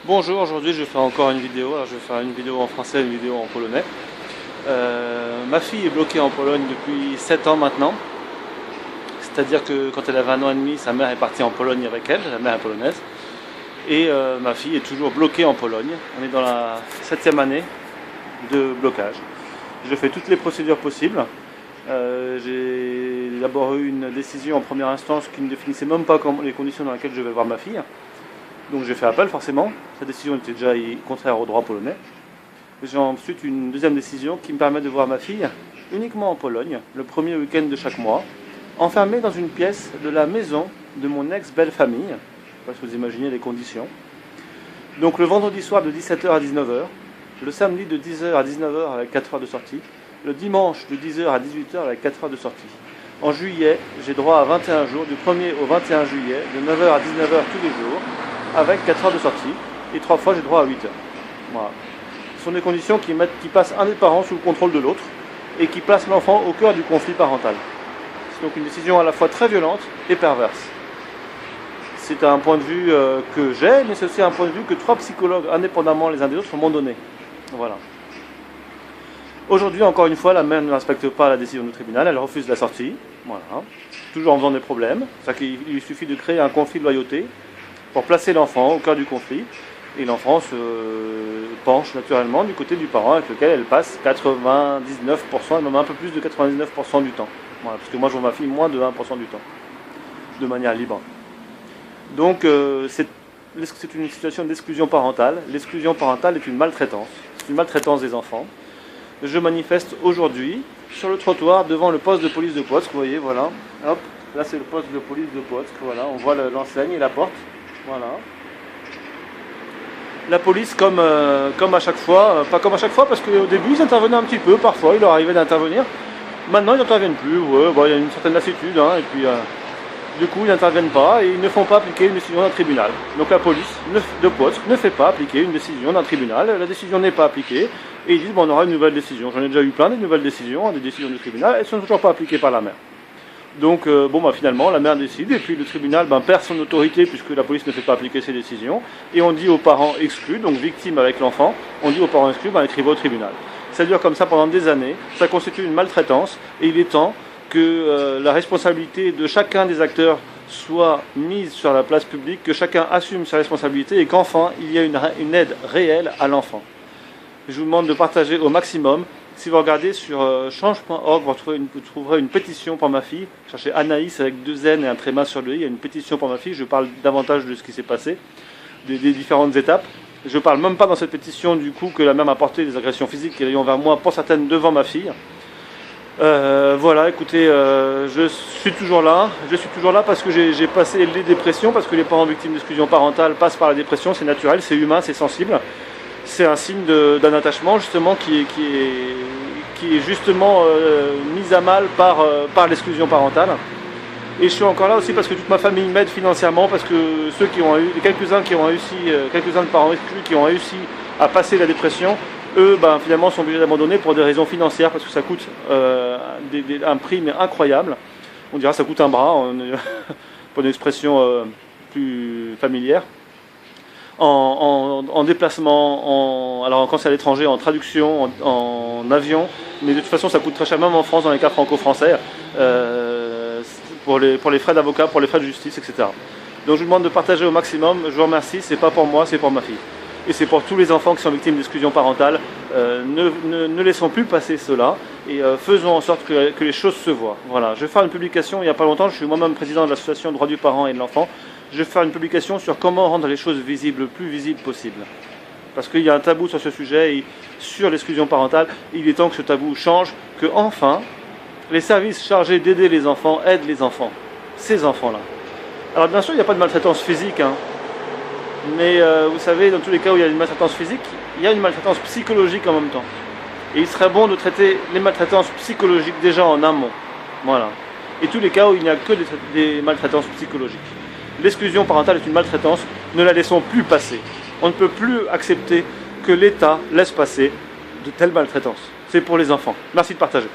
Bonjour, aujourd'hui je vais faire encore une vidéo. Alors, je vais faire une vidéo en français et une vidéo en polonais. Ma fille est bloquée en Pologne depuis 7 ans maintenant. C'est-à-dire que quand elle avait 1 an et demi, sa mère est partie en Pologne avec elle, la mère est polonaise. Et ma fille est toujours bloquée en Pologne. On est dans la 7e année de blocage. Je fais toutes les procédures possibles. J'ai d'abord eu une décision en première instance qui ne définissait même pas les conditions dans lesquelles je vais voir ma fille. Donc j'ai fait appel forcément. Cette décision était déjà contraire au droit polonais. J'ai ensuite une deuxième décision qui me permet de voir ma fille uniquement en Pologne, le premier week-end de chaque mois, enfermée dans une pièce de la maison de mon ex-belle-famille. Je ne sais pas si vous imaginez les conditions. Donc le vendredi soir de 17h à 19h, le samedi de 10h à 19h avec 4 heures de sortie, le dimanche de 10h à 18h avec 4 heures de sortie. En juillet, j'ai droit à 21 jours, du 1er au 21 juillet, de 9h à 19h tous les jours, avec 4 heures de sortie, et 3 fois j'ai droit à 8 heures. Voilà. Ce sont des conditions qui passent un des parents sous le contrôle de l'autre, et qui placent l'enfant au cœur du conflit parental. C'est donc une décision à la fois très violente et perverse. C'est un point de vue que j'ai, mais c'est aussi un point de vue que 3 psychologues, indépendamment les uns des autres, m'ont donné. Voilà. Aujourd'hui, encore une fois, la mère ne respecte pas la décision du tribunal, elle refuse la sortie, voilà. Toujours en faisant des problèmes. C'est-à-dire qu'il lui suffit de créer un conflit de loyauté pour placer l'enfant au cœur du conflit, et l'enfant se penche naturellement du côté du parent avec lequel elle passe 99%, et même un peu plus de 99% du temps. Voilà, parce que moi je vois ma fille moins de 1% du temps, de manière libre. Donc c'est une situation d'exclusion parentale. L'exclusion parentale est une maltraitance. C'est une maltraitance des enfants. Je manifeste aujourd'hui sur le trottoir devant le poste de police de Płock. Vous voyez, voilà. Hop, là c'est le poste de police de Płock. Voilà, on voit l'enseigne et la porte. Voilà. La police, comme à chaque fois, pas comme à chaque fois, parce qu'au début ils intervenaient un petit peu, parfois il leur arrivait d'intervenir. Maintenant ils n'interviennent plus. Ouais, bon, il y a une certaine lassitude, hein, et puis du coup ils n'interviennent pas et ils ne font pas appliquer une décision d'un tribunal. Donc la police de Płock ne fait pas appliquer une décision d'un tribunal. La décision n'est pas appliquée et ils disent bon, on aura une nouvelle décision. J'en ai déjà eu plein des nouvelles décisions, des décisions du tribunal, elles ne sont toujours pas appliquées par la mère. Donc finalement la mère décide et puis le tribunal perd son autorité puisque la police ne fait pas appliquer ses décisions et on dit aux parents exclus, donc victimes avec l'enfant, on dit aux parents exclus écrivez au tribunal. Ça dure comme ça pendant des années, ça constitue une maltraitance et il est temps que la responsabilité de chacun des acteurs soit mise sur la place publique, que chacun assume sa responsabilité et qu'enfin il y ait une aide réelle à l'enfant. Je vous demande de partager au maximum. Si vous regardez sur change.org, vous trouverez une pétition pour ma fille. Cherchez Anaïs avec 2 N et un tréma sur le i. Il y a une pétition pour ma fille. Je parle davantage de ce qui s'est passé, des différentes étapes. Je ne parle même pas dans cette pétition du coup que la mère m'a porté des agressions physiques qu'elle a eu envers moi, pour certaines devant ma fille. Voilà, écoutez, je suis toujours là. Je suis toujours là parce que j'ai passé les dépressions, parce que les parents victimes d'exclusion parentale passent par la dépression. C'est naturel, c'est humain, c'est sensible. C'est un signe d'un attachement justement qui est justement mis à mal par l'exclusion parentale. Et je suis encore là aussi parce que toute ma famille m'aide financièrement, parce que quelques-uns de parents exclus qui ont réussi à passer la dépression, eux finalement sont obligés d'abandonner pour des raisons financières, parce que ça coûte un prix mais incroyable. On dira ça coûte un bras, pour une expression plus familière. En déplacement, alors quand c'est à l'étranger, en traduction, en avion, mais de toute façon ça coûte très cher, même en France, dans les cas franco-français, pour les frais d'avocat, pour les frais de justice, etc. Donc je vous demande de partager au maximum, je vous remercie, c'est pas pour moi, c'est pour ma fille. Et c'est pour tous les enfants qui sont victimes d'exclusion parentale, ne laissons plus passer cela, et faisons en sorte que les choses se voient. Voilà. Je vais faire une publication il n'y a pas longtemps, je suis moi-même président de l'association Droits du parent et de l'enfant. Je vais faire une publication sur comment rendre les choses visibles, le plus visible possible. Parce qu'il y a un tabou sur ce sujet, et sur l'exclusion parentale, il est temps que ce tabou change, que enfin, les services chargés d'aider les enfants aident les enfants, ces enfants-là. Alors bien sûr, il n'y a pas de maltraitance physique, hein, mais vous savez, dans tous les cas où il y a une maltraitance physique, il y a une maltraitance psychologique en même temps. Et il serait bon de traiter les maltraitances psychologiques déjà en amont. Voilà. Et tous les cas où il n'y a que des maltraitances psychologiques. L'exclusion parentale est une maltraitance, ne la laissons plus passer. On ne peut plus accepter que l'État laisse passer de telles maltraitances. C'est pour les enfants. Merci de partager.